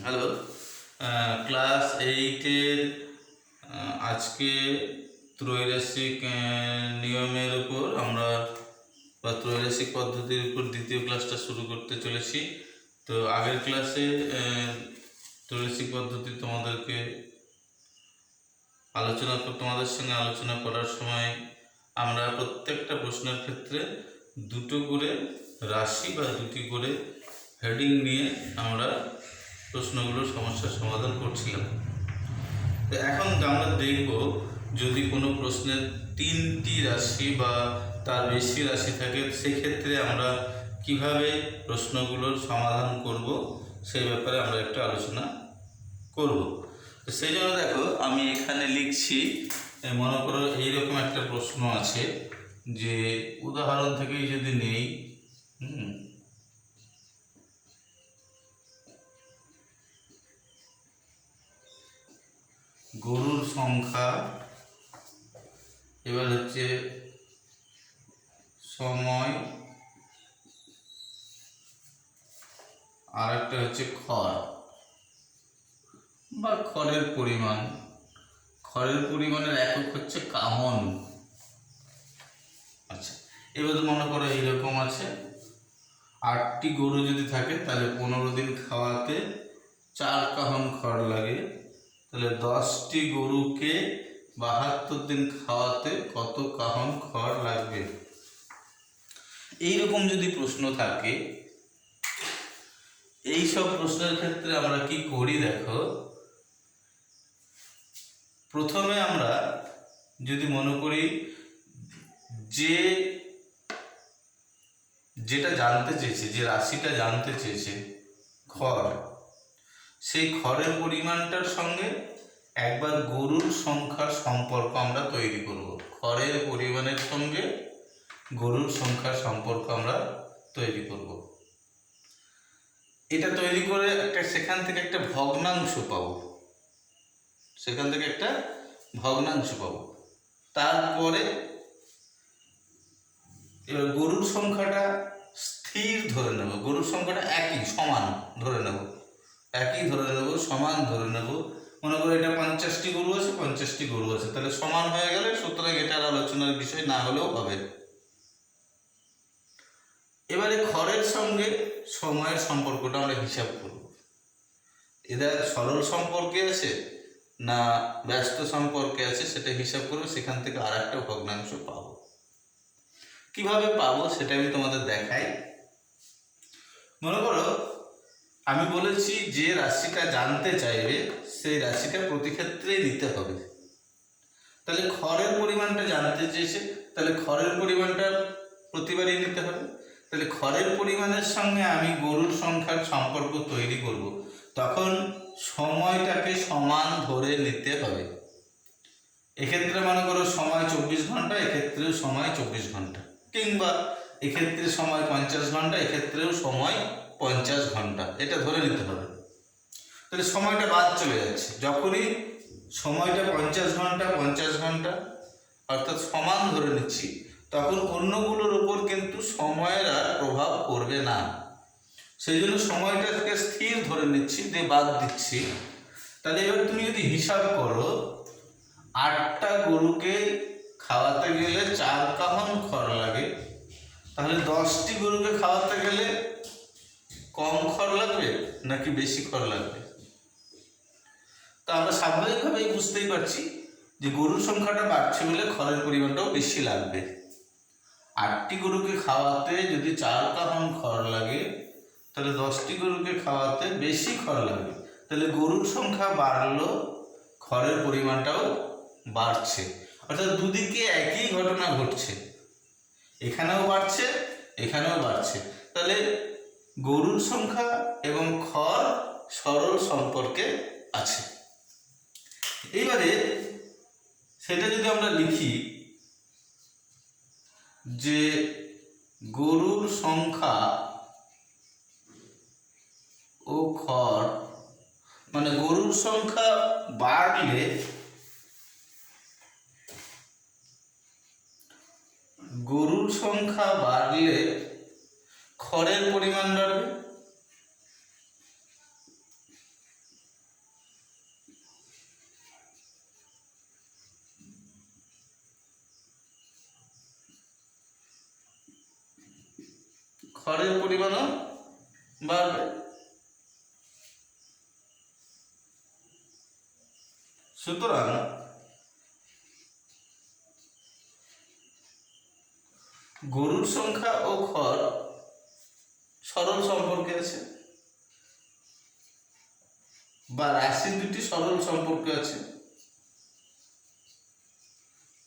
Hello. Class এইটের আজকে ত্রৈরাশিক নিয়মের উপর আমরা বা ত্রৈরাশিক পদ্ধতির উপর দ্বিতীয় ক্লাসটা শুরু করতে চলেছি। তো আগের ক্লাসে ত্রৈরাশিক পদ্ধতি তোমাদের সঙ্গে আলোচনা করার সময় আমরা প্রত্যেকটা প্রশ্নের ক্ষেত্রে দুটো করে রাশি বা দুটি করে হেডিং নিয়ে আমরা প্রশ্নগুলোর সমস্যার সমাধান করছিলাম। তো এখন আমরা দেখব, যদি কোনো প্রশ্নের 3টি রাশি বা তার বেশি রাশি থাকে সেক্ষেত্রে আমরা কিভাবে প্রশ্নগুলোর সমাধান করব সেই ব্যাপারে আমরা একটু আলোচনা করব। তো সেই জন্য দেখো, আমি এখানে লিখছি, মনে করো এইরকম একটা প্রশ্ন আছে, যে উদাহরণ থেকেই যদি নেই, গরুর সংখ্যা, এবার হচ্ছে সময়, আর একটা হচ্ছে খড় বা খড়ের পরিমাণ। খড়ের পরিমাণের একক হচ্ছে কাহন। আচ্ছা, এবার মনে করো এইরকম আছে, 8টি গরু যদি থাকে তাহলে 15 দিন খাওয়াতে 4 কাহন খড় লাগে, তাহলে 10টি গরুকে 72 দিন খাওয়াতে কত কাহন খড় লাগবে। এইরকম যদি প্রশ্ন থাকে, এই সব প্রশ্নের ক্ষেত্রে আমরা কি করি দেখো, প্রথমে আমরা যদি মনে করি যেটা জানতে চেয়েছে, যে রাশিটা জানতে চেয়েছে খড়, সেই খড়ের পরিমাণটার সঙ্গে একবার গরুর সংখ্যার সম্পর্ক আমরা তৈরি করব। খড়ের পরিমাণের সঙ্গে গরুর সংখ্যার সম্পর্ক আমরা তৈরি করব। এটা তৈরি করে সেখান থেকে একটা ভগ্নাংশ পাবো, তারপরে এবার গরুর সংখ্যাটা স্থির ধরে নেব, গরুর সংখ্যাটা একই সমান ধরে নেব, সমান ধরে নেব। মনে করো এটা 50টি গরু আছে, 50টি গরু আছে, তাহলে সমান হয়ে গেলে সুতরাং এটার আলোচনার বিষয় না হলেও হবে। এবারে খড়ের সঙ্গে সময়ের সম্পর্কটা আমরা হিসাব করব। এদের সরল সম্পর্কে আছে না ব্যস্ত সম্পর্কে আছে সেটা হিসাব করবো, সেখান থেকে আর একটা ভগ্নাংশ পাবো। কিভাবে পাবো সেটা আমি তোমাদের দেখাই। মনে করো আমি বলেছি যে রাশিটা জানতে চাইবে সেই রাশিটা প্রতি ক্ষেত্রেই দিতে হবে। তাহলে খড়ের পরিমাণটা জানতে চেয়েছে, তাহলে খড়ের পরিমাণটা প্রতিবারই নিতে হবে। তাহলে খড়ের পরিমাণের সঙ্গে আমি গরুর সংখ্যার সম্পর্ক তৈরি করব, তখন সময়টাকে সমান ধরে নিতে হবে। এক্ষেত্রে মনে করো সময় 24 ঘন্টা, এক্ষেত্রেও সময় 24 ঘন্টা, কিংবা এক্ষেত্রে সময় 50 ঘন্টা, এক্ষেত্রেও সময় 50 ঘন্টা, এটা ধরে নিতে হবে। তাহলে সময়টা বাদ চলে যাচ্ছে, যখনই সময়টা 50 ঘন্টা 50 ঘন্টা অর্থাৎ সমান ধরে নিচ্ছি, তখন অন্যগুলোর উপর কিন্তু সময়ের আর প্রভাব পড়বে না। সেই জন্য সময়টাকে স্থির ধরে নিচ্ছি, দিয়ে বাদ দিচ্ছি। তাহলে এবার তুমি যদি হিসাব করো, 8টা গরুকে খাওয়াতে গেলে 4 কাহন খড় লাগে, তাহলে 10টি গরুকে খাওয়াতে গেলে কম খড় লাগবে নাকি বেশি খড় লাগবে? তা আমরা স্বাভাবিকভাবেই বুঝতেই পারছি যে গরুর সংখ্যাটা বাড়ছে বলে খড়ের পরিমাণটাও বেশি লাগবে। 8টি গরুকে খাওয়াতে যদি 4 কাহন খড় লাগে, তাহলে 10টি গরুকে খাওয়াতে বেশি খড় লাগবে। তাহলে গরুর সংখ্যা বাড়লো, খড়ের পরিমাণটাও বাড়ছে, অর্থাৎ দুদিকে একই ঘটনা ঘটছে, এখানেও বাড়ছে এখানেও বাড়ছে। তাহলে গরুর সংখ্যা এবং খড় সরল সম্পর্কে আছে। এইবারে সেটা যদি আমরা লিখি যে গরুর সংখ্যা ও খড়, মানে গরুর সংখ্যা বাড়লে খড়ের পরিমাণ বাড়বে, খড়ের পরিমাণও বাড়বে। সুতরাং গরুর সংখ্যা ও খড় সরল সম্পর্কে আছে, বা রাশি দুটি সরল সম্পর্কে আছে।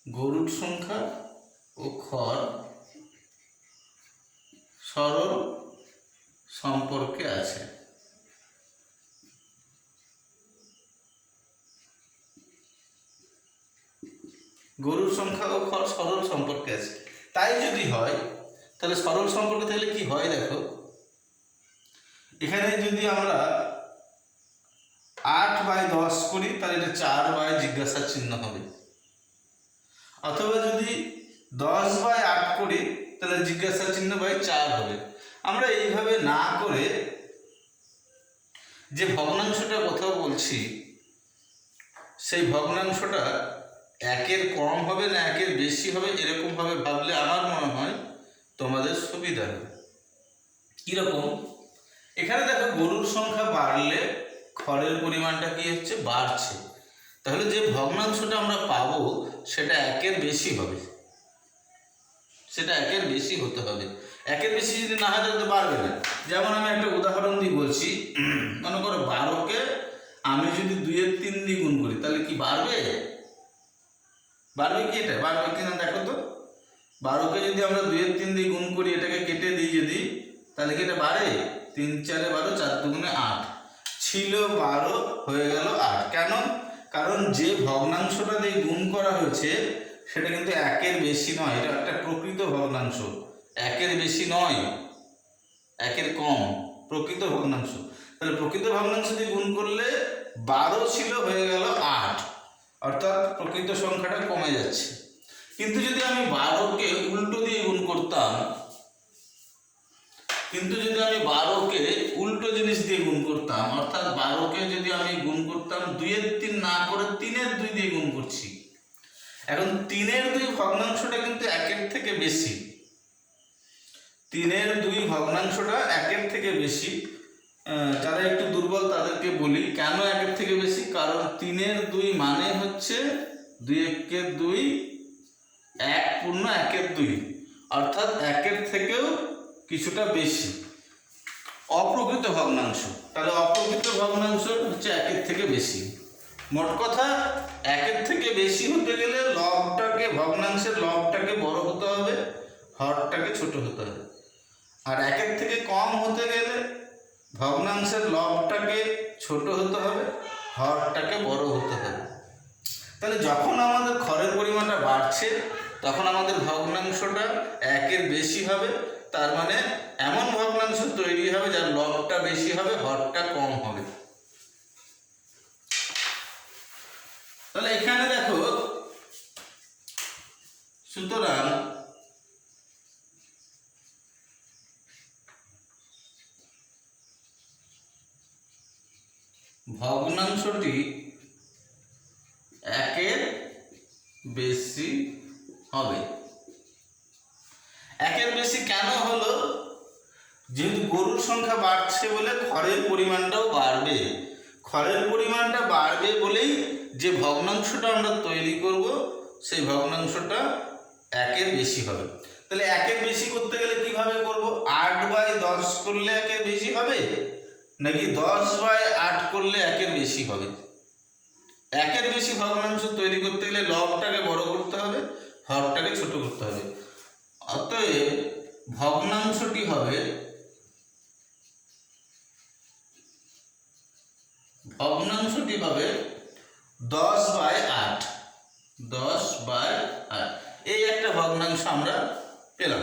গরুর সংখ্যা ও খড় সরল সম্পর্কে আছে। গরুর সংখ্যা ও খড় সরল সম্পর্কে আছে। তাই যদি হয় তাহলে সরল সম্পর্কে তাহলে কি হয় দেখো, এখানে যদি আমরা 8/10 করি তাহলে এটা 4 জিজ্ঞাসা চিহ্ন হবে, অথবা যদি 10/8 করি তাহলে জিজ্ঞাসা চিহ্ন 4 হবে। আমরা এইভাবে না করে যে ভগ্নাংশটা কথা বলছি সেই ভগ্নাংশটা একের কম হবে না একের বেশি হবে এরকম ভাবে ভাবলে আমার মনে হয় তোমাদের সুবিধা হবে। কিরকম, এখানে দেখো গরুর সংখ্যা বাড়লে খড়ের পরিমাণটা কি হচ্ছে, বাড়ছে। তাহলে যে ভগ্নাংশটা আমরা পাবো সেটা একের বেশি হবে, সেটা একের বেশি হতে হবে। একের বেশি যদি না হয় তাহলে তো বাড়বে না। যেমন আমি একটা উদাহরণ দিয়ে বলছি, মনে করো 12কে আমি যদি 2-3 দিয়ে গুণ করি তাহলে কি বাড়বে? বাড়বে কি? এটা বাড়বে কিনা দেখো তো। 12কে যদি আমরা 2-3 দিয়ে গুণ করি, এটাকে কেটে দিই যদি, তাহলে কি এটা বাড়ে? 3-4 12, 4 × 8 ছিল 12 হয়ে গেল 8। কেন? কারণ যে ভগ্নাংশটা দিয়ে গুণ করা হয়েছে সেটা কিন্তু একের বেশি নয়, এটা একটা প্রকৃত ভগ্নাংশ। একের বেশি নয়, একের কম, প্রকৃত ভগ্নাংশ। তাহলে প্রকৃত ভগ্নাংশ দিয়ে গুণ করলে 12 ছিল হয়ে গেল 8, অর্থাৎ প্রকৃত সংখ্যাটা কমে যাচ্ছে। কিন্তু যদি আমি 12কে উল্টো দিয়ে গুণ করতাম, উল্টো জিনিস দিয়ে গুণ করতাম, অর্থাৎ 12কে যদি আমি গুণ করতাম 2-3 না করে 3-2 দিয়ে গুণ করছি। এখন 3-2 ভগ্নাংশটা কিন্তু একের থেকে বেশি, 3-2 ভগ্নাংশটা একের থেকে বেশি। যারা একটু দুর্বল তাদেরকে বলি কেন একের থেকে বেশি, কারণ 3-2 মানে হচ্ছে 2-1-2, 1 পূর্ণ 1-2, অর্থাৎ একের থেকেও কিছুটা বেশি অপ্রকৃত ভগ্নাংশ। তাহলে অপ্রকৃত ভগ্নাংশ হচ্ছে একের থেকে বেশি। মোট কথা একের থেকে বেশি হতে গেলে লবটাকে, ভগ্নাংশের লবটাকে বড় হতে হবে, হরটাকে ছোট হতে হবে। আর একের থেকে কম হতে গেলে ভগ্নাংশের লবটাকে ছোট হতে হবে, হরটাকে বড় হতে হবে। তাহলে যখন আমাদের খড়ের পরিমাণটা বাড়ছে তখন আমাদের ভগ্নাংশটা একের বেশি হবে, তার মানে এমন ভগ্নাংশ তৈরি হবে যার লবটা বেশি হবে, হরটা কম হবে। তাহলে এখানে দেখো, সুতরাং ভগ্নাংশটি একের বেশি হবে। একের বেশি কেন হলো? যেহেতু গরুর সংখ্যা বাড়ছে বলে খড়ের পরিমাণটাও বাড়বে। খড়ের পরিমাণটা বাড়বে বলেই যে ভগ্নাংশটা আমরা তৈরি করব সেই ভগ্নাংশটা একের বেশি হবে। তাহলে একের বেশি করতে গেলে কিভাবে করব? 8/10 করলে একের বেশি হবে নাকি 10/8 করলে একের বেশি হবে? একের বেশি ভগ্নাংশ তৈরি করতে গেলে লবটাকে বড় করতে হবে, হরটাকে ছোট করতে হবে। অতএব ভগ্নাংশটি হবে 10/8। 10/8 এই একটা ভগ্নাংশ আমরা পেলাম।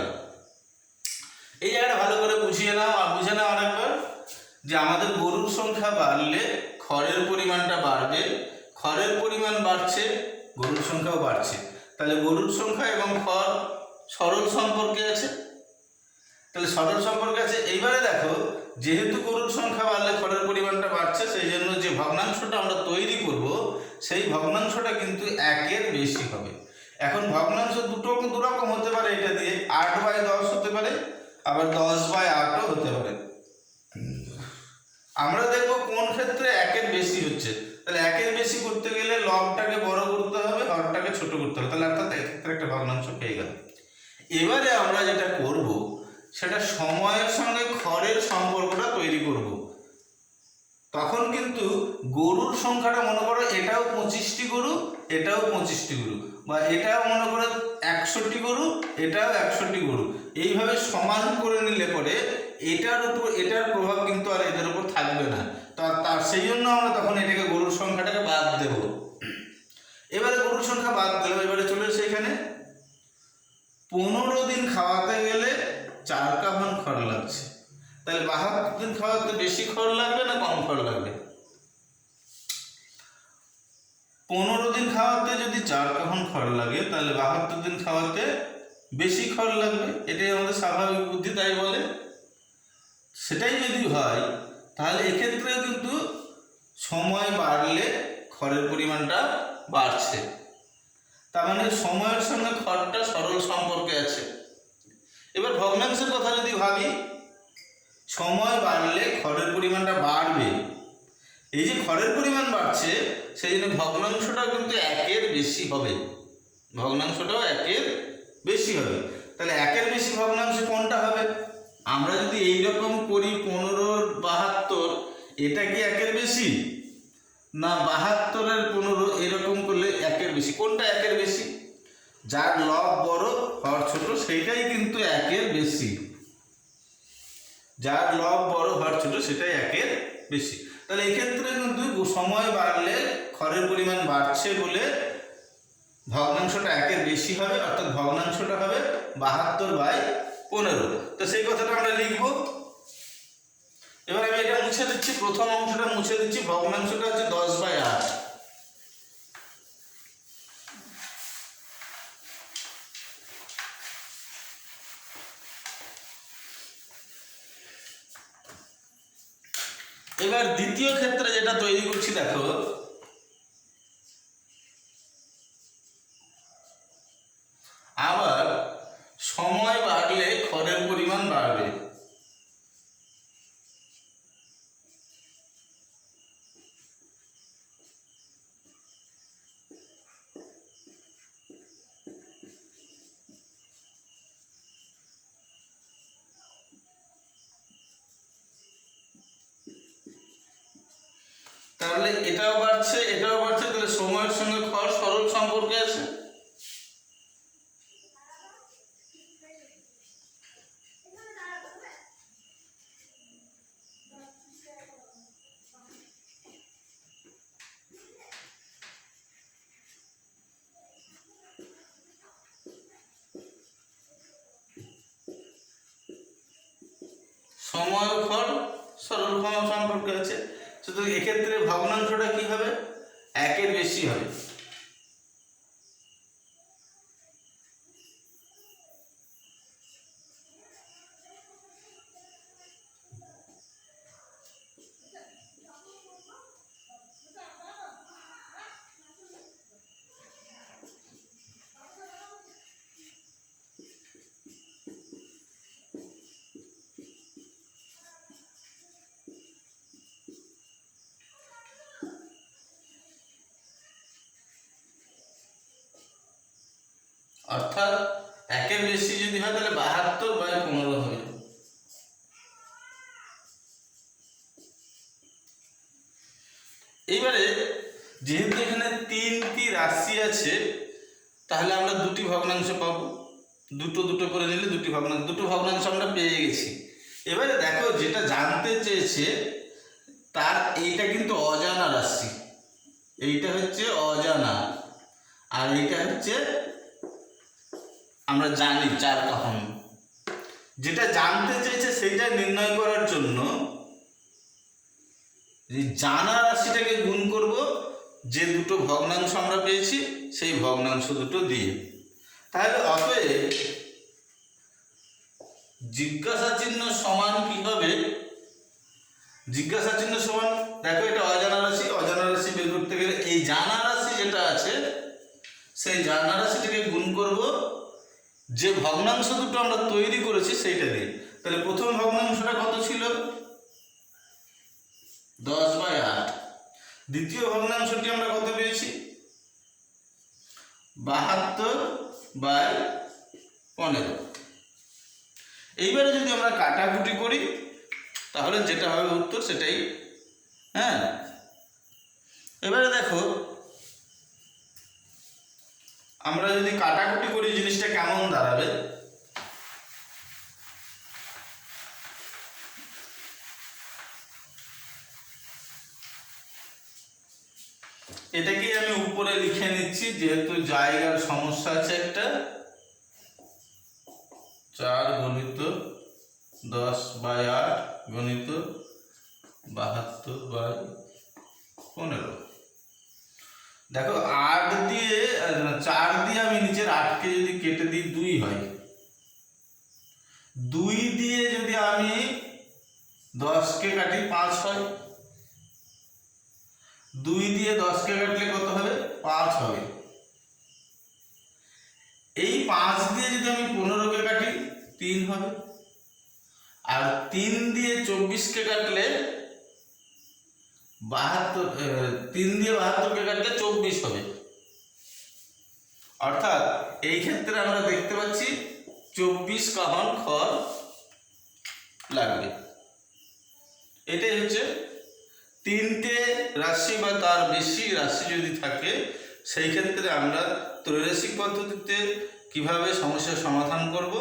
এই জায়গাটা ভালো করে বুঝিয়ে নাও, আর বুঝে নাও আরেকবার যে আমাদের গরুর সংখ্যা বাড়লে খড়ের পরিমাণটা বাড়বে, খড়ের পরিমাণ বাড়ছে গরুর সংখ্যাও বাড়ছে। তাহলে গরুর সংখ্যা এবং খড় সরল সম্পর্কে আছে। তাহলে সরল সম্পর্কে আছে। এইবারে দেখো, যেহেতু গরুর সংখ্যা বাড়লে খড়ের পরিমাণটা বাড়ছে, সেই জন্য যে ভগ্নাংশটা আমরা তৈরি করব সেই ভগ্নাংশটা কিন্তু একের বেশি হবে। এখন ভগ্নাংশ দুরকম হতে পারে, এটা দিয়ে 8/10 হতে পারে, আবার 10/8ও হতে পারে। আমরা দেখবো কোন ক্ষেত্রে একের বেশি হচ্ছে। তাহলে একের বেশি করতে গেলে লবটাকে বড় করতে হবে, হরটাকে ছোট করতে হবে, তাহলে অর্থাৎ এক্ষেত্রে একটা ভগ্নাংশ পেয়ে গেল। এবারে আমরা যেটা করব সেটা সময়ের সঙ্গে খড়ের সম্পর্কটা তৈরি করব। তখন কিন্তু গরুর সংখ্যাটা মনে করো এটাও 25টি গরু, এটাও 25টি গরু, বা এটাও মনে করো 100টি গরু, এটাও 100টি গরু, এইভাবে সমান করে নিলে পরে এটার উপর এটার প্রভাব কিন্তু আর এদের উপর থাকবে না। তার সেই জন্য আমরা তখন এটাকে গরুর সংখ্যাটাকে বাদ দেব। এবারে গরুর সংখ্যা বাদ দিলাম, এবারে চলে এসে এখানে 15 দিন খাওয়াতে গেলে 4 কাফন খড় লাগছে। তাহলে 72 দিন খাওয়াতে বেশি খড় লাগবে না কম খড় লাগবে? 15 দিন খাওয়াতে যদি 4 কাফন খড় লাগে তাহলে 72 দিন খাওয়াতে বেশি খড় লাগবে, এটাই আমাদের স্বাভাবিক বুদ্ধি তাই বলে। সেটাই যদি হয় তাহলে এক্ষেত্রে কিন্তু সময় বাড়লে খড়ের পরিমাণটা বাড়ছে। তার মানে সময়ের সঙ্গে খড়টা সরল সম্পর্কে আছে। এবার ভগ্নাংশের কথা যদি ভাবি, সময় বাড়লে খড়ের পরিমাণটা বাড়বে। এই যে খড়ের পরিমাণ বাড়ছে সেই জন্য ভগ্নাংশটাও কিন্তু একের বেশি হবে, ভগ্নাংশটাও একের বেশি হবে। তাহলে একের বেশি ভগ্নাংশ কোনটা হবে? আমরা যদি এইরকম করি 15/72, এটা কি একের বেশি না 72/15 এরকম করলে একের বেশি? কোনটা একের বেশি? যার লব বড় হর ছোট সেইটাই কিন্তু একের বেশি, যার লব বড় হর ছোট সেটাই একের বেশি। তাহলে এক্ষেত্রে কিন্তু সময় বাড়লে খড়ের পরিমাণ বাড়ছে বলে ভগ্নাংশটা একের বেশি হবে, অর্থাৎ ভগ্নাংশটা হবে 72/15। তো সেই কথাটা আমরা লিখব। এবার আমি এটা মুছে দিচ্ছি, প্রথম অংশটা মুছে দিচ্ছি, ভগ্নাংশটা হচ্ছে 10/8। এবার দ্বিতীয় ক্ষেত্রে যেটা তৈরি করছি দেখো, আবার সময় বাড়লে খড়ের পরিমাণ বাড়বে। তাহলে এটাও বাড়ছে এটাও বাড়ছে, তাহলে সময়ের সঙ্গে খড় সরল সম্পর্কে আছে। সময় খড় সরল সম্পর্কে আছে, সুতরাং এক্ষেত্রে ভগ্নাংশটা কি হবে? একের বেশি হবে। অর্থাৎ একের বেশি যদি হয় তাহলে 72/15 হবে। এইবারে যেহেতু এখানে 3টি রাশি আছে তাহলে আমরা দুটি ভগ্নাংশ পাবো, দুটো দুটো করে নিলে দুটো ভগ্নাংশ আমরা পেয়ে গেছি। এবারে দেখো যেটা জানতে চেয়েছে তার এইটা কিন্তু অজানা রাশি, এইটা হচ্ছে অজানা, আর এইটা হচ্ছে আমরা জানি 4 কাফন। যেটা জানতে চেয়েছে সেইটা নির্ণয় করার জন্য এই জানা রাশিটাকে গুণ করব যে দুটো ভগ্নাংশ আমরা পেয়েছি সেই ভগ্নাংশ দুটো দিয়ে। তাহলে অতএব জিজ্ঞাসা চিহ্ন সমান কি হবে? জিজ্ঞাসা চিহ্ন সমান, দেখো এটা অজানা রাশি, অজানা রাশি বের করতে গেলে এই জানা রাশি যেটা আছে সেই জানা রাশিটাকে গুণ করব যে ভগ্নাংশ দুটো আমরা তৈরি করেছি সেইটা দিয়ে। তাহলে প্রথম ভগ্নাংশটা কত ছিল? 10/8। দ্বিতীয় ভগ্নাংশটি আমরা কত পেয়েছি? 72/15। এইবারে যদি আমরা কাটাকুটি করি তাহলে যেটা হবে উত্তর সেটাই। হ্যাঁ, এবারে দেখো আমরা যদি কাটাকুটি করি জিনিসটা কেমন দাঁড়াবে। এটাকে আমি উপরে লিখে নিচ্ছি যেহেতু জায়গার সমস্যা আছে একটা। 4 গুণিত 10/8 গুণিত 72/15। দেখো 8 দিয়ে 4 দিয়ে আমি নিচের 8কে যদি কেটে দিই 2 হয়। 2 দিয়ে যদি আমি 10কে কাটি 5 হয়। 2 দিয়ে 10কে কাটলে কত হবে? 5 হবে। এই 5 দিয়ে যদি আমি 15কে কাটি 3 হবে। আর 3 দিয়ে 24কে কাটলে 3 দিয়ে 72কে কাটলে 24 হবে। অর্থাৎ এই ক্ষেত্রে আমরা দেখতে পাচ্ছি 24 কাহন খড় লাগবে। এটাই হচ্ছে তিনটে রাশি বা তার বেশি রাশি যদি থাকে সেই ক্ষেত্রে আমরা ত্রৈরাশিক পদ্ধতিতে কিভাবে সমস্যার সমাধান করব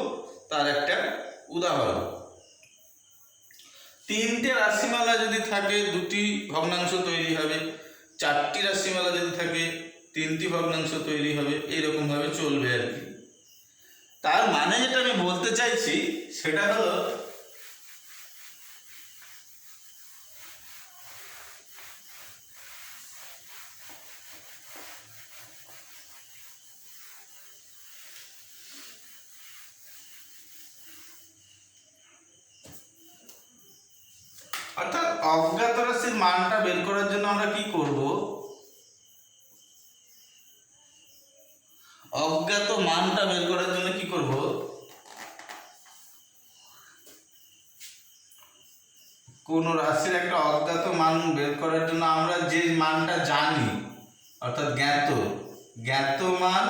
তার একটা উদাহরণ। তিনটে রাশিমালা যদি থাকে 2টি ভগ্নাংশ তৈরি হবে। 4টি রাশিমালা যদি থাকে 3টি ভগ্নাংশ তৈরি হবে। এইরকম ভাবে চলবে আর কি। তার মানে যেটা আমি বলতে চাইছি সেটা হলো অর্থাৎ অজ্ঞাত রাশির মানটা বের করার জন্য আমরা কি করব? অজ্ঞাত মানটা বের করার জন্য কি করব? কোন রাশির একটা অজ্ঞাত মান বের করার জন্য আমরা যে মানটা জানি অর্থাৎ জ্ঞাত মান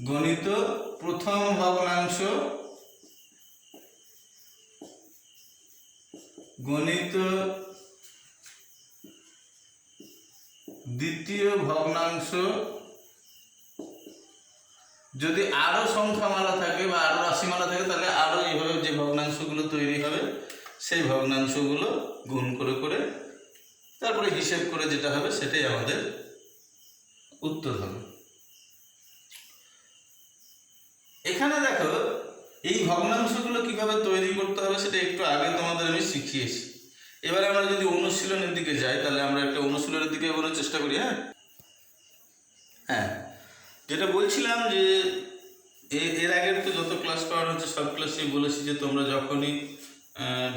গণিত প্রথম ভগ্নাংশ গণিত দ্বিতীয় ভগ্নাংশ, যদি আরো সংখ্যামালা থাকে বা আরো রাশিমালা থাকে তাহলে আরো এইভাবে যে ভগ্নাংশগুলো তৈরি হবে সেই ভগ্নাংশগুলো গুণ করে করে তারপরে হিসেব করে যেটা হবে সেটাই আমাদের উত্তর হবে। এখানে দেখো এই ভগ্নাংশগুলো কিভাবে তৈরি করতে হবে সেটা একটু আগে তোমাদের আমি শিখিয়েছি। এবারে আমরা যদি অনুশীলনের দিকে যাই তাহলে আমরা একটা অনুশীলনের দিকে এগোনোর চেষ্টা করি। হ্যাঁ, যেটা বলছিলাম যে এর আগের তো যত ক্লাস করানো হচ্ছে সব ক্লাসেই বলেছি যে তোমরা যখনই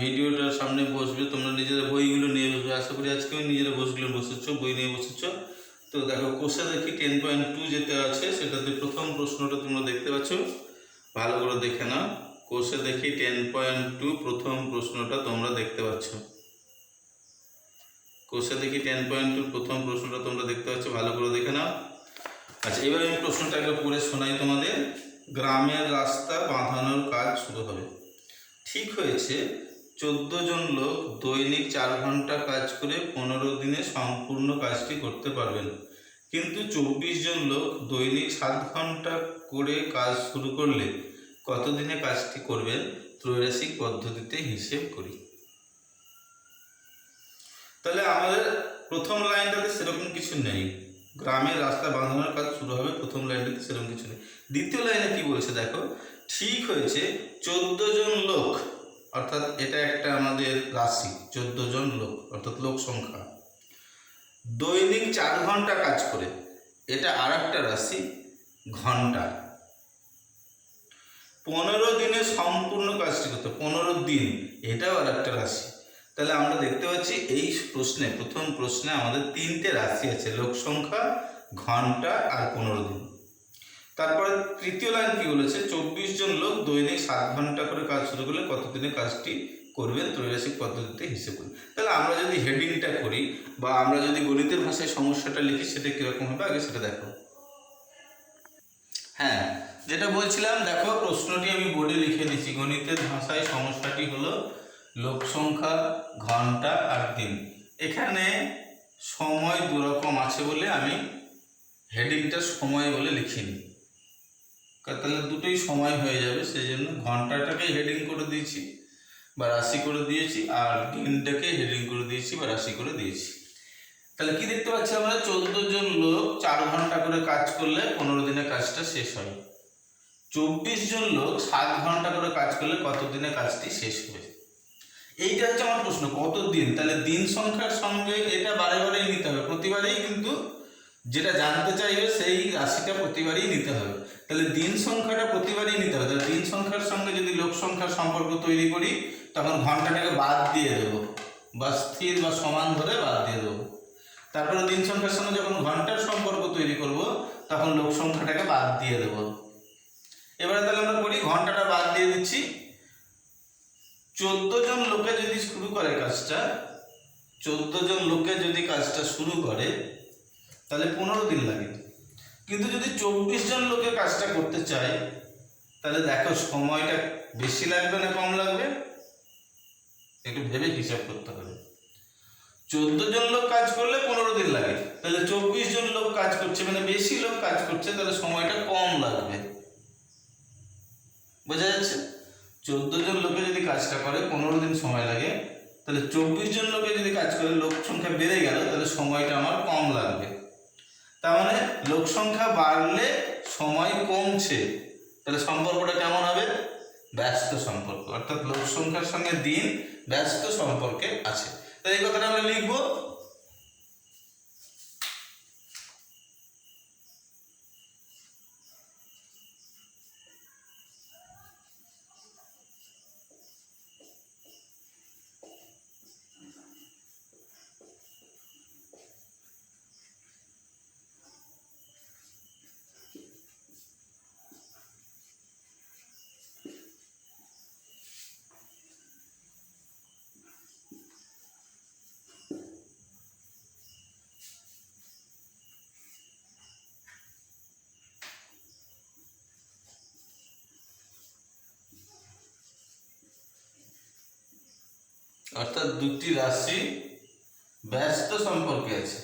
ভিডিওটার সামনে বসবে তোমরা নিজেদের বইগুলো নিয়ে বসবে। আশা করি আজকেও নিজেরা বসেছ, বই নিয়ে বসেছ। তো দেখো কোষে দেখি 10.2 যেটা আছে সেটাতে প্রথম প্রশ্নটা তোমরা দেখতে পাচ্ছ, ভালো করে দেখে নাও। কোষে দেখি 10.2 প্রথম প্রশ্নটা তোমরা দেখতে পাচ্ছ। কোষে দেখি 10.2 প্রথম প্রশ্নটা তোমরা দেখতে পাচ্ছ, ভালো করে দেখে নাও। আচ্ছা, এবার আমি প্রশ্নটা একবার পড়ে শোনাই তোমাদের। গ্রামের রাস্তা বাঁধানোর কাজ শুরু হবে। ঠিক হয়েছে 14 জন লোক দৈনিক 4 ঘন্টা কাজ করে 15 দিনে সম্পূর্ণ কাজটি করতে পারবেন, কিন্তু 24 জন লোক দৈনিক 7 ঘন্টা করে কাজ শুরু করলে কত দিনে কাজটি করবেন? ত্রৈরাশিক পদ্ধতিতে হিসেব করি। তাহলে আমাদের প্রথম লাইনটাতে সেরকম কিছু নেই, গ্রামের রাস্তা বাঁধানোর কাজ শুরু হবে, প্রথম লাইনটাতে সেরকম কিছু নেই। দ্বিতীয় লাইনে কি বলছে দেখো, ঠিক হয়েছে 14 জন লোক, অর্থাৎ এটা একটা আমাদের রাশি 14 জন লোক অর্থাৎ লোক সংখ্যা, দৈনিক 4 ঘন্টা কাজ করে, এটা আর একটা রাশি ঘন্টা। 15 দিনে সম্পূর্ণ কাজটি করতে, 15 দিন, এটাও আর একটা রাশি। তাহলে আমরা দেখতে পাচ্ছি এই প্রশ্নে, প্রথম প্রশ্নে আমাদের 3টে রাশি আছে, লোক সংখ্যা, ঘন্টা আর 15 দিন। তারপরে তৃতীয় লাইন কি বলেছে, 24 জন লোক দৈনিক 7 ঘন্টা করে কাজ শুরু করলে কতদিনে কাজটি করবেন ত্রৈরাশিক পদ্ধতিতে হিসেব করুন। তাহলে আমরা যদি হেডিংটা করি বা আমরা যদি গণিতের ভাষায় সমস্যাটা লিখি সেটা কিরকম হবে আগে সেটা দেখো। হ্যাঁ, যেটা বলছিলাম দেখো, প্রশ্নটি আমি বোর্ডে লিখে দিচ্ছি। গণিতের ভাষায় সমস্যাটি হলো লোক সংখ্যা, ঘন্টা আর দিন। এখানে সময় দুরকম আছে বলে আমি হেডিংটা সময় বলে লিখিনি, তাহলে দুটোই সময় হয়ে যাবে, সেই জন্য ঘন্টাটাকেই হেডিং করে দিয়েছি বা রাশি করে দিয়েছি, আর দিনটাকে হেডিং করে দিয়েছি বা রাশি করে দিয়েছি। তাহলে কি দেখতে পাচ্ছি আমরা, 14 জন লোক 4 ঘন্টা করে কাজ করলে 15 দিনে কাজটা শেষ হয়। 24 জন লোক 7 ঘন্টা করে কাজ করলে কত দিনে কাজটি শেষ হবে। এইটা হচ্ছে আমার প্রশ্ন, কত দিন। তাহলে দিন সংখ্যার সঙ্গে এটা বারে বারেই নিতে হবে, প্রতিবারেই কিন্তু যেটা জানতে চাইবে সেই রাশিটা প্রতিবারই নিতে হবে। তাহলে দিন সংখ্যাটা প্রতিবারই নিতে হবে। তাহলে দিন সংখ্যার সঙ্গে যদি লোক সংখ্যার সম্পর্ক তৈরি করি তখন ঘন্টাটাকে বাদ দিয়ে দেবো বা স্থির বা সমান ধরে বাদ দিয়ে দেবো। তারপরে দিন সংখ্যার সঙ্গে যখন ঘন্টার সম্পর্ক তৈরি করব তখন লোক সংখ্যাটাকে বাদ দিয়ে দেব। এবারে তাহলে আমরা করি, ঘন্টাটা বাদ দিয়ে দিচ্ছি। 14 জন লোকে যদি শুরু করে কাজটা, 14 জন লোকে যদি কাজটা শুরু করে তাহলে 15 দিন লাগে। কিন্তু যদি 24 জন লোকে কাজটা করতে চায় তাহলে দেখো সময়টা বেশি লাগবে না কম লাগবে, একটু ভেবে হিসাব করতে হবে। 14 জন লোক কাজ করলে 15 দিন লাগে, তাহলে 24 জন লোক কাজ করছে মানে বেশি লোক কাজ করছে, তাহলে সময়টা কম লাগবে। বোঝা যাচ্ছে? 14 জন লোকে যদি কাজটা করে 15 দিন সময় লাগে, তাহলে 24 জন লোকে যদি কাজ করে লোক সংখ্যা বেড়ে গেল তাহলে সময়টা আমার কম লাগবে। তার মানে লোক সংখ্যা বাড়লে সময় কমছে, তাহলে সম্পর্কটা কেমন হবে? ব্যস্ত সম্পর্ক, অর্থাৎ লোক সংখ্যার সঙ্গে দিন ব্যস্ত সম্পর্কে আছে। তাই এই কথাটা আমরা লিখবো। অর্থাৎ দুটি রাশি ব্যস্ত সম্পর্কে আছে।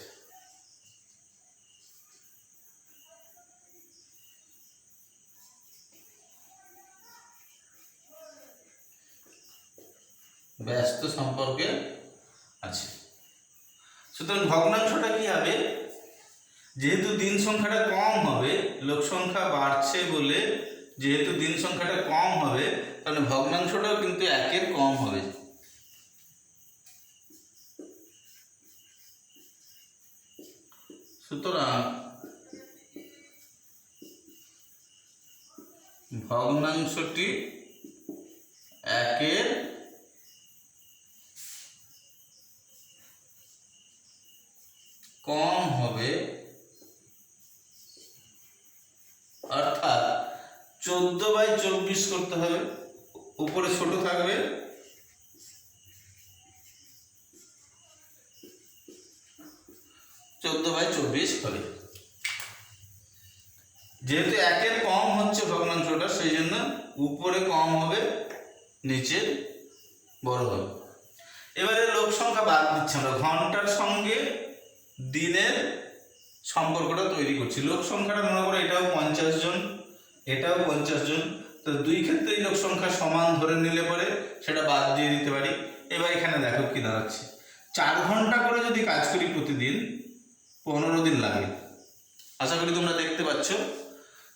ব্যস্ত সম্পর্কে আছে। সুতরাং ভগ্নাংশটা কি হবে? যেহেতু দিন সংখ্যাটা কম হবে, লোক সংখ্যা বাড়ছে বলে যেহেতু দিন সংখ্যাটা কম হবে, তাহলে ভগ্নাংশটাও কিন্তু 1-এর কম হবে। সুতরাং ভগ্নাংশটি 1-এর কম হবে, অর্থাৎ 14/24 করতে হবে, উপরে ছোট থাকবে, 14/24 হবে। যেহেতু 1-এর কম হচ্ছে ভগ্নাংশটা, সেই জন্য উপরে কম হবে, নিচে বড় হবে। এবারে লোক সংখ্যা বাদ দিচ্ছি আমরা, ঘন্টার সঙ্গে দিনের সম্পর্কটা তৈরি করছি। লোক সংখ্যাটা মনে করো এটাও 50 জন, এটাও 50 জন, তো দুই ক্ষেত্রেই লোক সংখ্যা সমান ধরে নিলে পরে সেটা বাদ দিয়ে দিতে পারি। এবার এখানে দেখো কি দাঁড়াচ্ছে, 4 ঘন্টা করে যদি কাজ করি প্রতিদিন 15 দিন লাগে। আশা করি তোমরা দেখতে পাচ্ছ,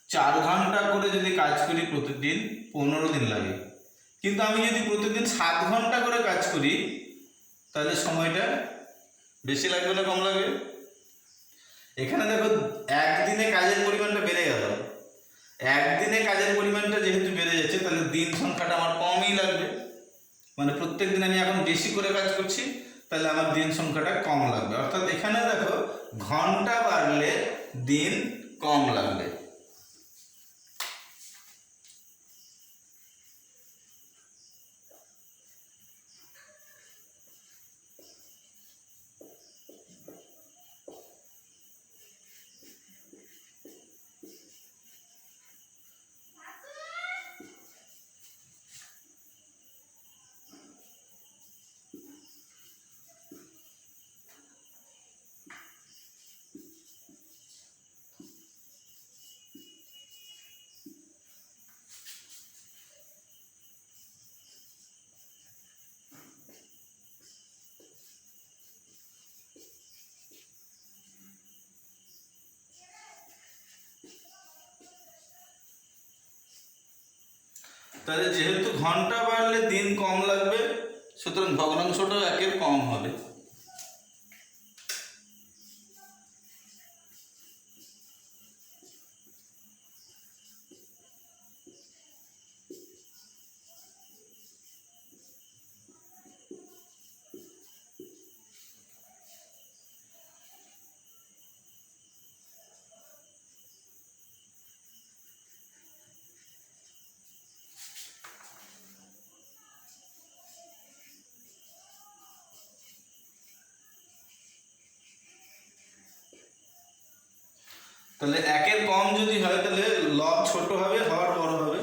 4 ঘন্টা করে যদি কাজ করি প্রতিদিন 15 দিন লাগে। কিন্তু আমি যদি প্রতিদিন 7 ঘন্টা করে কাজ করি তাহলে সময়টা বেশি লাগবে না কম লাগবে? এখানে দেখো একদিনে কাজের পরিমাণটা বেড়ে গেল, একদিনে কাজের পরিমাণটা যেহেতু বেড়ে যাচ্ছে তাহলে দিন সংখ্যাটা আমার কমই লাগবে। মানে প্রত্যেক দিন আমি এখন বেশি করে কাজ করছি, তাহলে আমার দিন সংখ্যাটা কম লাগবে। অর্থাৎ এখানে দেখো ঘন্টা বাড়লে দিন কম লাগবে। তাহলে যেহেতু ঘন্টা বাড়লে দিন কম লাগবে, সুতরাং ভগ্নাংশটাও একের কম হবে। তাহলে একের কম যদি হয় তাহলে লব ছোট হবে, হর বড় হবে।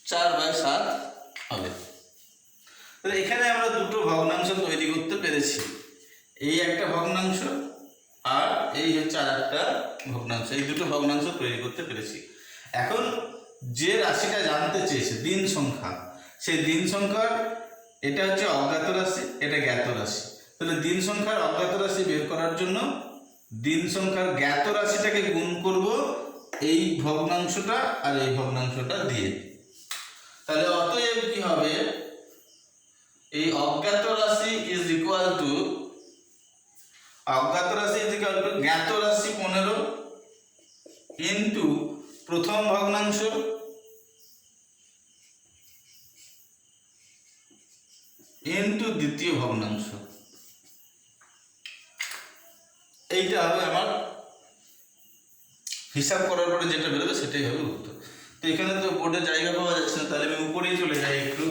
4/7 হবে। তাহলে এখানে আমরা দুটো ভগ্নাংশ তৈরি করতে পেরেছি, এই একটা ভগ্নাংশ আর এই হচ্ছে আর একটা ভগ্নাংশ, এই দুটো ভগ্নাংশ তৈরি করতে পেরেছি। এখন যে রাশিটা জানতে চেয়েছে দিন সংখ্যা, সেই দিন সংখ্যার এটা হচ্ছে অজ্ঞাত রাশি, এটা জ্ঞাত রাশি। তাহলে দিন সংখ্যার অজ্ঞাত রাশি বের করার জন্য দিন সংখ্যার জ্ঞাত রাশিটাকে গুণ করব এই ভগ্নাংশটা আর এই ভগ্নাংশটা দিয়ে। তাহলে অতএব কি হবে, এই অজ্ঞাত রাশি ইজ ইকুয়াল টু জ্ঞাত রাশি 15 ইন্টু প্রথম ভগ্নাংশ ইন্টু দ্বিতীয় ভগ্নাংশ। এইটা হবে আমার হিসাব করার পরে যেটা বেরোবে সেটাই হবে উত্তর। তো এখানে তো বোর্ডে জায়গা পাওয়া যাচ্ছে না, তাহলে আমি উপরেই চলে যাই একটু।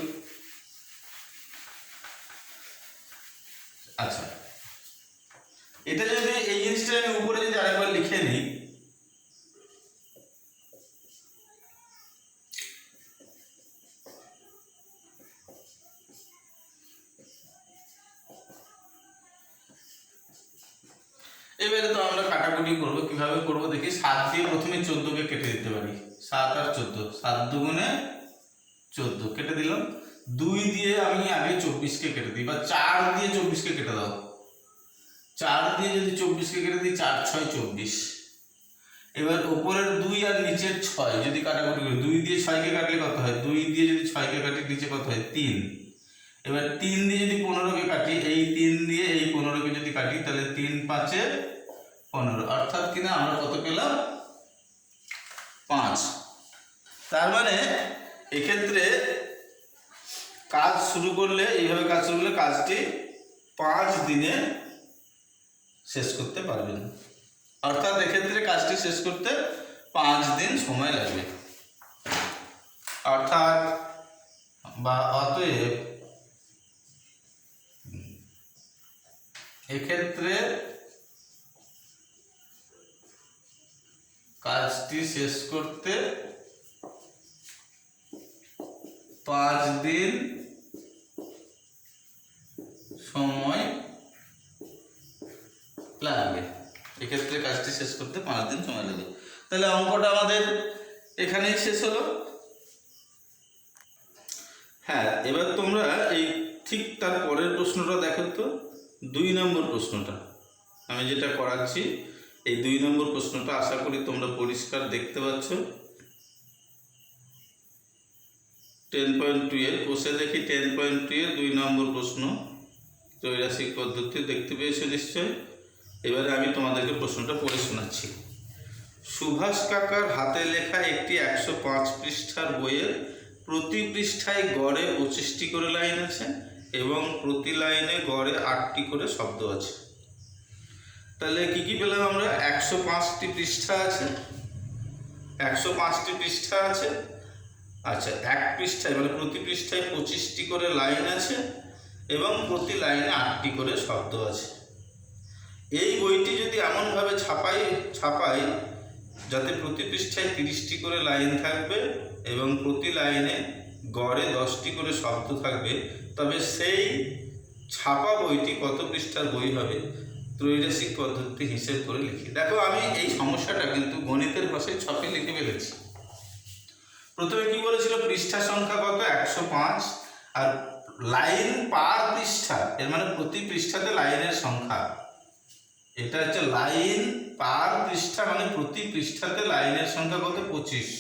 আচ্ছা, এটা যদি এই জিনিসটা আমি উপরে যদি আরেকবার লিখে নিই, এবারে তো আমরা কাটাকুটি করবো, কিভাবে করবো দেখি। 7 দিয়ে প্রথমে 14কে কেটে দিতে পারি, 7 আর 14, 7 দুগুণে 14 কেটে দিলাম। 2 দিয়ে আমি আগে 24কে কেটে দিই, বা 4 দিয়ে 24কে কেটে দাও। 4 দিয়ে যদি 24কে কেটে দিই, 4 6 24। এবার উপরের 2 আর নিচের 6 যদি কাটাকুটি করি, 2 দিয়ে 6কে কাটলে কত হয়, 2 দিয়ে যদি 6কে কাটি নিচে কত হয় 3। এবার 3 দিয়ে যদি 15কে কাটি, এই 3 দিয়ে এই 15কে যদি কাটি, তাহলে 3 5 15, অর্থাৎ কিনা আমরা কত পেলাম 5। তার মানে এক্ষেত্রে কাজ শুরু করলে, এইভাবে কাজ শুরু করলে কাজটি 5 দিনে শেষ করতে পারবেন, অর্থাৎ এক্ষেত্রে কাজটি শেষ করতে 5 দিন সময় লাগবে। অর্থাৎ বা অতএব এক্ষেত্রে কাজটি শেষ করতে 5 দিন সময় লাগবে। এক্ষেত্রে কাজটি শেষ করতে 5 দিন সময় লাগবে। তাহলে অঙ্কটা আমাদের এখানেই শেষ হলো। হ্যাঁ, এবার তোমরা এই ঠিক তার পরের প্রশ্নটা দেখো তো, 2 নম্বর প্রশ্নটা আমি যেটা করাচ্ছি, এই 2 নম্বর প্রশ্নটা আশা করি তোমরা পরিষ্কার দেখতে পাচ্ছ। 10.2 এর কোষে দেখি 10.2 এর 2 নম্বর প্রশ্ন, ত্রৈরাশিক পদ্ধতি দেখতে পেয়েছো নিশ্চয়। এবারে আমি তোমাদেরকে প্রশ্নটা পড়ে শোনাচ্ছি। সুভাষ কাকার হাতে লেখা একটি 105 পৃষ্ঠার বইয়ের প্রতি পৃষ্ঠায় গড়ে 25টি করে লাইন আছে এবং প্রতি লাইনে গড়ে 8টি করে শব্দ আছে। তাহলে কি কি পেলাম আমরা, 105টি পৃষ্ঠা আছে, 105টি পৃষ্ঠা আছে। আচ্ছা, এক পৃষ্ঠায় মানে প্রতি পৃষ্ঠায় 25টি করে লাইন আছে এবং প্রতি লাইনে 8টি করে শব্দ আছে। এই বইটি যদি এমনভাবে ছাপাই যাতে প্রতি পৃষ্ঠায় 30টি করে লাইন থাকবে এবং প্রতি লাইনে গড়ে 10টি করে শব্দ থাকবে, তবে সেই ছাপা বইটি কত পৃষ্ঠার বই হবে, ত্রৈরাশিক পদ্ধতি হিসেব করে লিখি। দেখো, আমি এই সমস্যাটা কিন্তু গণিতের ভাষায় ছকে লিখে ফেলেছি। প্রথমে কি বলেছিল, পৃষ্ঠা সংখ্যা কত 105, আর লাইন পার পৃষ্ঠা, এর মানে প্রতি পৃষ্ঠাতে লাইনের সংখ্যা এটা হচ্ছে লাইন পার পৃষ্ঠা, মানে প্রতি পৃষ্ঠাতে লাইনের সংখ্যা কত? 25।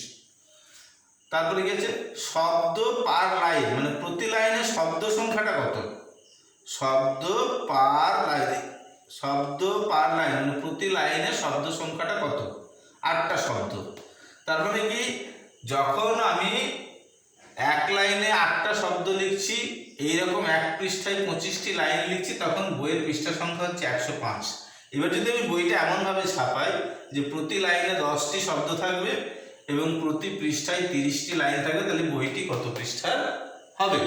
তারপরে কি আছে? শব্দ পার লাইন, মানে প্রতি লাইনে শব্দ সংখ্যাটা কত? শব্দ পার লাইন, শব্দ পার লাইন মানে প্রতি লাইনে শব্দ সংখ্যাটা কত? 8টা শব্দ। তার মানে কি, যখন আমি এক লাইনে 8টা শব্দ লিখছি, এইরকম এক পৃষ্ঠায় 25টি লাইন লিখছি, তখন বইয়ের পৃষ্ঠা সংখ্যা হচ্ছে 105। এবার যদি আমি বইটা এমনভাবে ছাপাই যে প্রতি লাইনে 10টি শব্দ থাকবে এবং প্রতি পৃষ্ঠায় 30টি লাইন থাকবে, তাহলে বইটি কত পৃষ্ঠার হবে?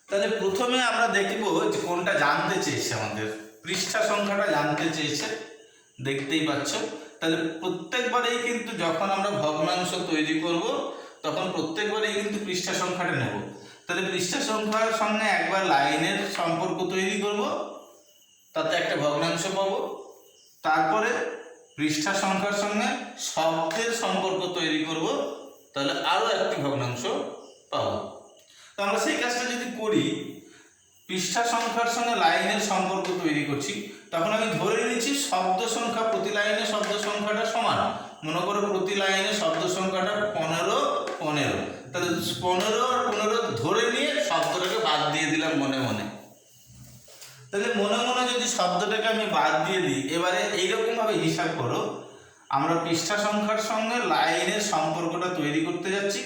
তাহলে প্রথমে আমরা দেখব যে কোনটা জানতে চেয়েছে, আমাদের পৃষ্ঠা সংখ্যাটা জানতে চেয়েছে, দেখতেই পাচ্ছ। তাহলে প্রত্যেকবারেই কিন্তু যখন আমরা ভগ্নাংশ তৈরি করব, তখন প্রত্যেকবারেই কিন্তু পৃষ্ঠা সংখ্যাটা নেব। তাহলে পৃষ্ঠা সংখ্যার সঙ্গে একবার লাইনের সম্পর্ক তৈরি করব, তাতে একটা ভগ্নাংশ পাবো। তারপরে পৃষ্ঠা সংখ্যার সঙ্গে শব্দের সম্পর্ক তৈরি করব, তাহলে আরও একটি ভগ্নাংশ পাবো। তো আমরা সেই কাজটা যদি করি, পৃষ্ঠা সংখ্যার সঙ্গে লাইনের সম্পর্ক তৈরি করছি, তখন আমি ধরে নিচ্ছি শব্দ সংখ্যা, প্রতি লাইনে শব্দ সংখ্যাটা সমান। মনে করো প্রতি লাইনে শব্দ সংখ্যাটা 15, তাহলে 15 আর 15 ধরে নিয়ে শব্দটাকে বাদ দিয়ে দিলাম মনে মনে। তাহলে মনে মনে যদি শব্দটাকে আমি বাদ দিয়ে দিই, এবারে এইরকমভাবে হিসাব করো, আমরা পৃষ্ঠা সংখ্যার সঙ্গে লাইনের সম্পর্কটা তৈরি করতে যাচ্ছি,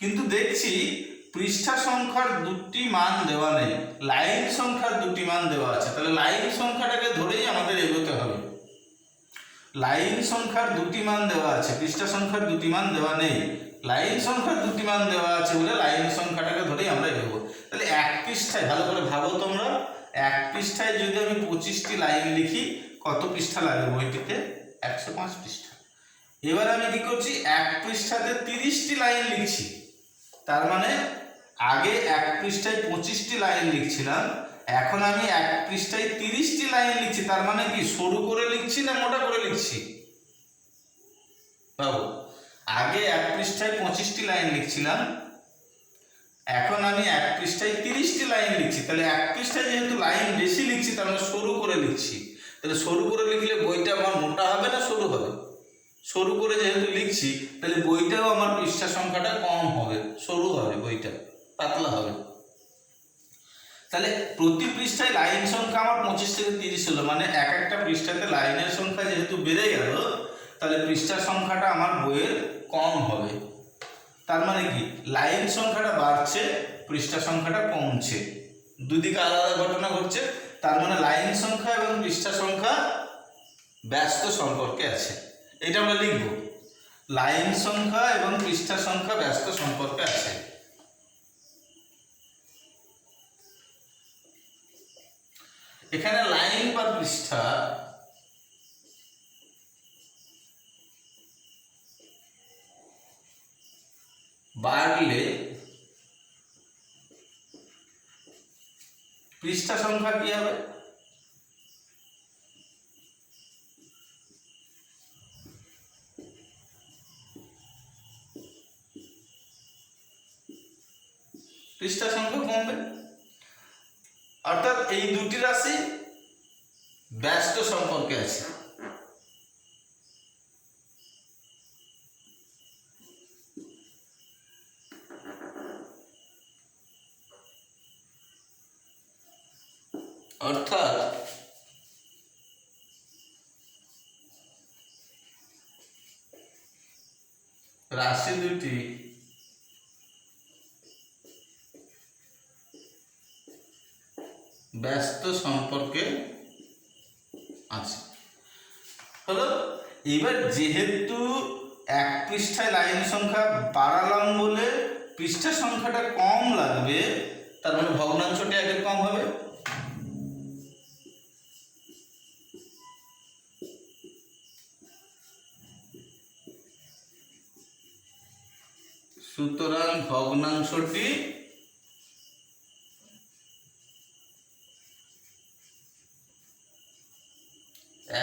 কিন্তু দেখছি পৃষ্ঠা সংখ্যার দুটি মান দেওয়া নেই, লাইন সংখ্যার দুটি মান দেওয়া আছে। তাহলে লাইন সংখ্যাটাকে ধরেই আমাদের এগোতে হবে। লাইন সংখ্যার দুটি মান দেওয়া আছে, পৃষ্ঠা সংখ্যার দুটি মান দেওয়া নেই, লাইন সংখ্যার দুটি মান দেওয়া আছে বলে লাইন সংখ্যাটাকে ধরেই আমরা এগোবো। তাহলে এক পৃষ্ঠায়, ভালো করে ভাবো তোমরা, এক পৃষ্ঠায় যদি আমি 25টি লাইন লিখি, কত পৃষ্ঠা লাগে বইটিতে? 105 পৃষ্ঠা। এবার আমি কি করছি, এক পৃষ্ঠাতে 30টি লাইন লিখছি। তার মানে আগে এক পৃষ্ঠায় 25টি লাইন লিখছিলাম, এখন আমি এক পৃষ্ঠায় 30টি লাইন লিখছি। তার মানে কি, সরু করে লিখছি না মোটা করে লিখছি? বাবু, আগে এক পৃষ্ঠায় 25টি লাইন লিখছিলাম, এখন আমি এক পৃষ্ঠায় 30টি লাইন লিখছি। তাহলে এক পৃষ্ঠায় যেহেতু লাইন বেশি লিখছি, তার মানে সরু করে লিখছি। তাহলে সরু করে লিখলে বইটা আমার মোটা হবে না সরু হবে? সরু করে যেহেতু লিখছি, তাহলে বইটাও আমার পৃষ্ঠা সংখ্যাটা কম হবে, সরু হবে, বইটা পাতলা হবে। তাহলে প্রতি পৃষ্ঠায় লাইন সংখ্যা আমার 25 থেকে 30 হলো, মানে এক একটা পৃষ্ঠাতে লাইনের সংখ্যা যেহেতু বেড়ে গেল, তাহলে পৃষ্ঠা সংখ্যাটা আমার বইয়ের কম হবে। তার মানে কি, লাইন সংখ্যাটা বাড়ছে, পৃষ্ঠা সংখ্যাটা কমছে, দুদিকে আলাদা ঘটনা ঘটছে। তার মানে লাইন সংখ্যা এবং পৃষ্ঠা সংখ্যা ব্যস্ত সম্পর্কে আছে, এটা আমরা লিখব। লাইন সংখ্যা এবং পৃষ্ঠা সংখ্যা ব্যস্ত সম্পর্কে আছে। এখানে লাইন বা পৃষ্ঠা বাড়লে পৃষ্ঠা সংখ্যা কি হবে? পৃষ্ঠা সংখ্যা কমবে। অর্থাৎ এই দুটি রাশি ব্যস্ত সম্পর্কে আছে। অর্থাৎ রাশি দুটি ব্যস্ত সম্পর্কে আছে। হলো, এবার যেহেতু এক পৃষ্ঠায় লাইন সংখ্যা বাড়ালাম বলে পৃষ্ঠা সংখ্যাটা কম লাগবে, তার মানে ভগ্নাংশটি আগে কম হবে। সুতরাং ভগ্নাংশটি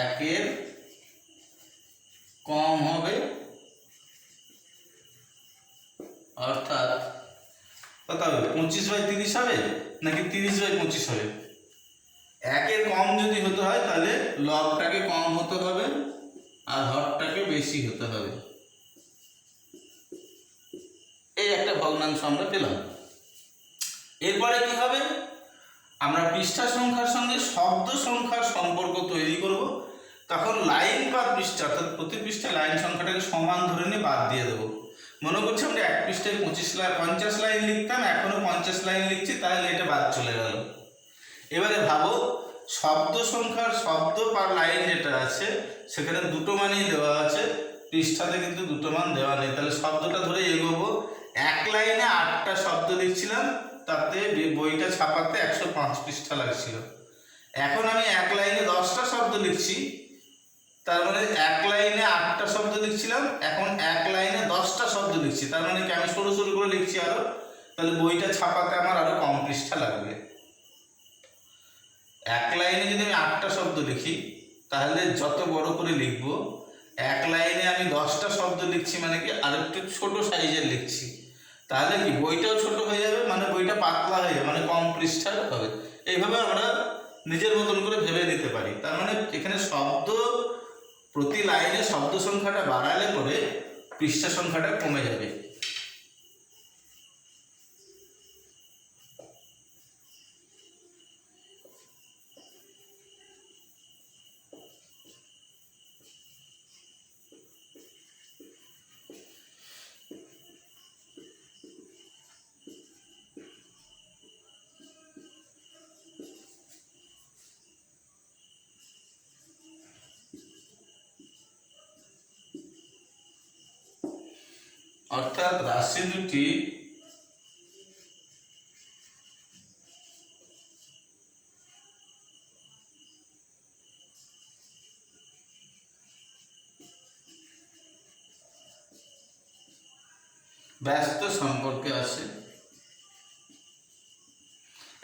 একের কম হবে, অর্থাৎ কত হবে? 25/30 হবে নাকি 30/25 হবে? একের কম যদি হতে হয় তাহলে লবটাকে কম হতে হবে আর হরটাকে বেশি হতে হবে। এই একটা ভগ্নাংশ আমরা পেলাম। এরপরে কি হবে, আমরা পৃষ্ঠা সংখ্যার সঙ্গে শব্দ সংখ্যার সম্পর্ক তৈরি করব। তখন লাইন বা পৃষ্ঠা অর্থাৎ প্রতি পৃষ্ঠায় লাইন সংখ্যাটাকে সমান ধরে নিয়ে বাদ দিয়ে দেবো। মনে করছি আমরা এক পৃষ্ঠায় 50 লাইন লিখতাম, এখনো 50 লাইন লিখছি, তাহলে এটা বাদ চলে গেল। এবারে ভাবো শব্দ সংখ্যার শব্দ পার লাইন যেটা আছে সেখানে দুটো মানই দেওয়া আছে, পৃষ্ঠাতে কিন্তু দুটো মান দেওয়া নেই। তাহলে শব্দটা ধরে এগোবো। এক লাইনে 8টা শব্দ লিখছিলাম, তাতে বইটা ছাপাতে 105 পৃষ্ঠা লাগছিল। এখন আমি এক লাইনে 10টা শব্দ লিখছি, তার মানে এক লাইনে 8টা শব্দ লিখছিলাম, এখন এক লাইনে 10টা শব্দ লিখছি, তার মানে কি আমি সরু সরু করে লিখছি আরো, তাহলে বইটা ছাপাতে আমার আরো কম পৃষ্ঠা লাগবে। এক লাইনে যদি আমি 8টা শব্দ লিখি তাহলে যত বড় করে লিখব, এক লাইনে আমি 10টা শব্দ লিখছি মানে কি আর একটু ছোট সাইজের লিখছি, তাহলে কি বইটাও ছোট হয়ে যাবে, মানে বইটা পাতলা হয়ে যাবে, মানে কম পৃষ্ঠার হবে। এইভাবে আমরা নিজের মতন করে ভেবে নিতে পারি। তার মানে এখানে শব্দ প্রতি লাইনে শব্দ সংখ্যাটা বাড়ালে পরে পৃষ্ঠা সংখ্যাটা কমে যাবে। অর্থাৎ রাশি দুটি ব্যস্ত সম্পর্কে আছে।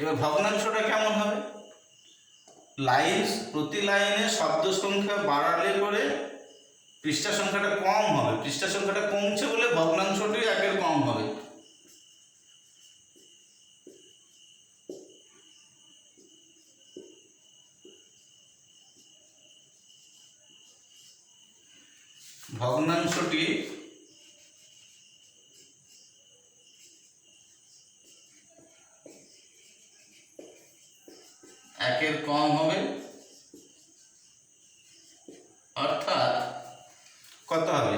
এবার ভগ্নাংশটা কেমন হবে, লাইন প্রতি লাইনে শব্দ সংখ্যা বাড়ালে পরে পৃষ্ঠা সংখ্যাটা কম হবে, পৃষ্ঠা সংখ্যাটা কমছে বলে ভগ্নাংশটি একের কম হবে। ভগ্নাংশটি একের কম হবে, অর্থাৎ কত হবে,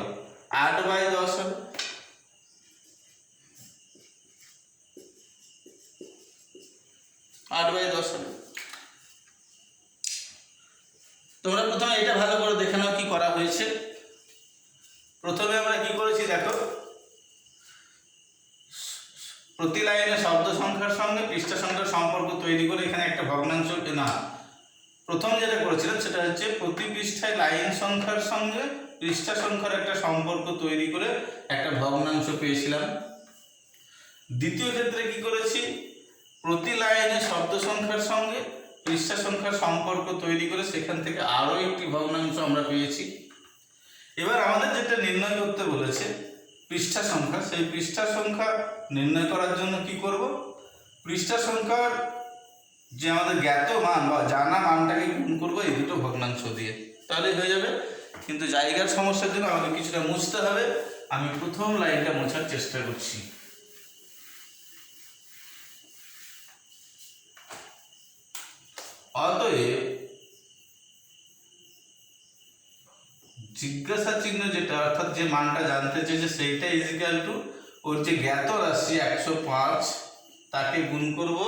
8/10 হবে। তোমরা প্রথমে এটা ভালো করে দেখে নাও কি করা হয়েছে। প্রথমে আমরা কি করেছি দেখো, প্রতি লাইনে শব্দ সংখ্যার সঙ্গে পৃষ্ঠা সংখ্যার সম্পর্ক তৈরি করে এখানে একটা ভগ্নাংশ, না প্রথম যেটা করেছিলাম সেটা হচ্ছে প্রতি পৃষ্ঠায় লাইন সংখ্যার সঙ্গে পৃষ্ঠা সংখ্যার একটা সম্পর্ক তৈরি করে একটা ভগ্নাংশ পেয়েছিলাম। দ্বিতীয় ক্ষেত্রে কি করেছি, প্রতি লাইনে শব্দ সংখ্যার সঙ্গে পৃষ্ঠা সংখ্যার সম্পর্ক তৈরি করে সেখান থেকে আরো একটি ভগ্নাংশ আমরা পেয়েছি। এবার আমাদের যেটা নির্ণয় করতে বলেছে পৃষ্ঠা সংখ্যা, সেই পৃষ্ঠা সংখ্যা নির্ণয় করার জন্য কি করব, পৃষ্ঠা সংখ্যার যে আমাদের জ্ঞাত মান বা জানা মানটাকে গুণ করবো এই দুটো ভগ্নাংশ দিয়ে, তাহলে হয়ে যাবে। কিন্তু জায়গার সমস্যার জন্য আমাকে কিছুটা মুছতে হবে। আমি প্রথম লাইনটা মোছার চেষ্টা করছি। অতএব জিজ্ঞাসা চিহ্ন যেটা অর্থাৎ যে মানটা জানতে চেয়েছে সেইটা ইজিক্যাল টু ওর যে জ্ঞাত রাশি 105 তাকে গুণ করব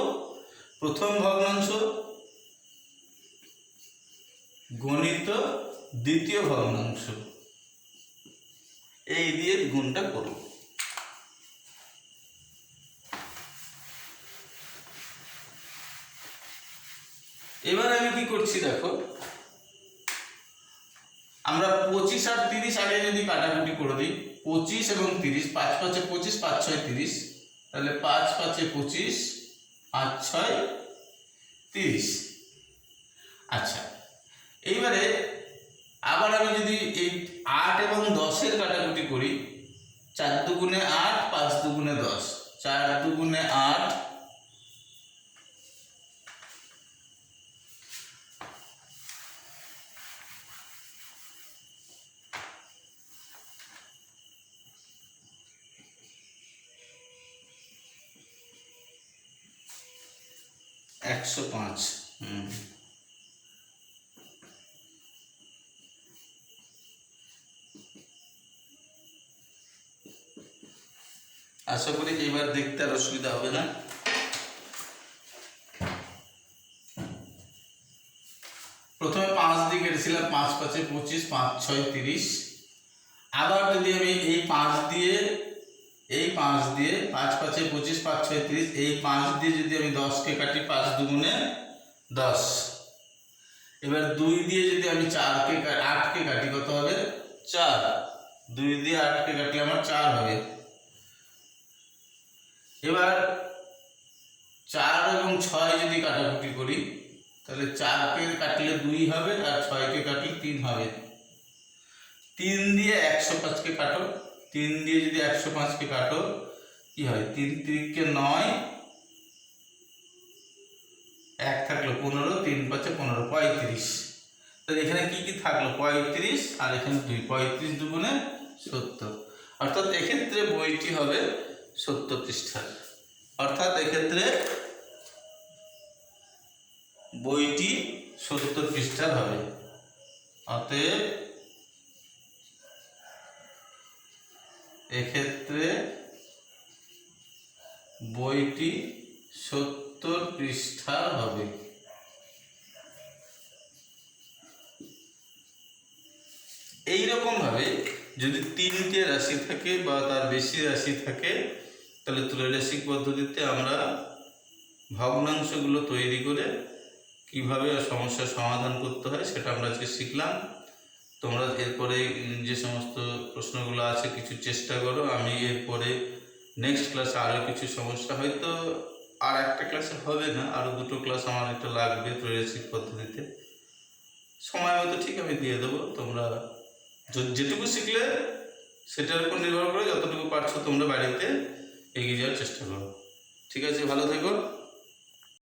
প্রথম ভগ্নাংশ গণিত দ্বিতীয় ভগ্নাংশ, এই দিয়ে গুণটা করব। এবার আমি কি করছি দেখো, আমরা 25 আর 30 আগে যদি কাটাকুটি করে দিই, 25 এবং 30, 5 5 25, 5 6 30, তাহলে 5 5 25, 8 6 30। আচ্ছা, এইবারে আবার আমি যদি এই 8 এবং 10-এর কাটাকুটি করি, 4 দুগুণে 8, 5 দুগুণে 10, 4 দুগুণে 8, 105। আশা করি এবার দেখতে আর অসুবিধা হবে না। প্রথমে 5 দিয়ে কেটেছিলাম, 5 5 25, 5 6 30। আবার যদি আমি এই 5 দিয়ে 5 5 25, 5 6 30, এই 5 দিয়ে যদি আমি 10কে কাটি, 5 দুগুণে 10। এবার 2 দিয়ে যদি আমি 8কে কাটি, কত হবে? 4। 2 দিয়ে 8কে কাটলে আমার 4 হবে। এবার 4 এবং 6 যদি কাটাকুটি করি, তাহলে 4কে কাটলে 2 হবে আর 6কে কাটলে 3 হবে। 3 দিয়ে 105কে কাটো, 3 দিয়ে যদি 105কে কাটো কি হয়? 3 3কে 9, 1 থাকলো 15, 3 5 15, 35। তাহলে এখানে কি কি থাকলো? 35 আর এখানে 2, 35 দুগুণে 70। অর্থাৎ এক্ষেত্রে বইটি হবে 70 পৃষ্ঠার। অর্থাৎ এক্ষেত্রে বইটি 70 পৃষ্ঠার হবে। অতএব এক্ষেত্রে বইটি 70 পৃষ্ঠার হবে। এইরকম ভাবে যদি 3টে রাশি থাকে বা তার বেশি রাশি থাকে, তাহলে ত্রৈরাশিক পদ্ধতিতে আমরা ভগ্নাংশগুলো তৈরি করে কিভাবে সমস্যার সমাধান করতে হয় সেটা আমরা আজকে শিখলাম। তোমরা এরপরে যে সমস্ত প্রশ্নগুলো আছে কিছু চেষ্টা করো। আমি এরপরে নেক্সট ক্লাসে আরও কিছু সমস্যা, হয়তো আর একটা ক্লাসে হবে না, আরও 2টো ক্লাস আমার এটা লাগবে ত্রৈরাশিক পদ্ধতিতে। সময় মতো ঠিক আমি দিয়ে দেবো। তোমরা যেটুকু শিখলে সেটার উপর নির্ভর করে যতটুকু পারছো তোমরা বাড়িতে এগিয়ে যাওয়ার চেষ্টা করো। ঠিক আছে, ভালো থেকো।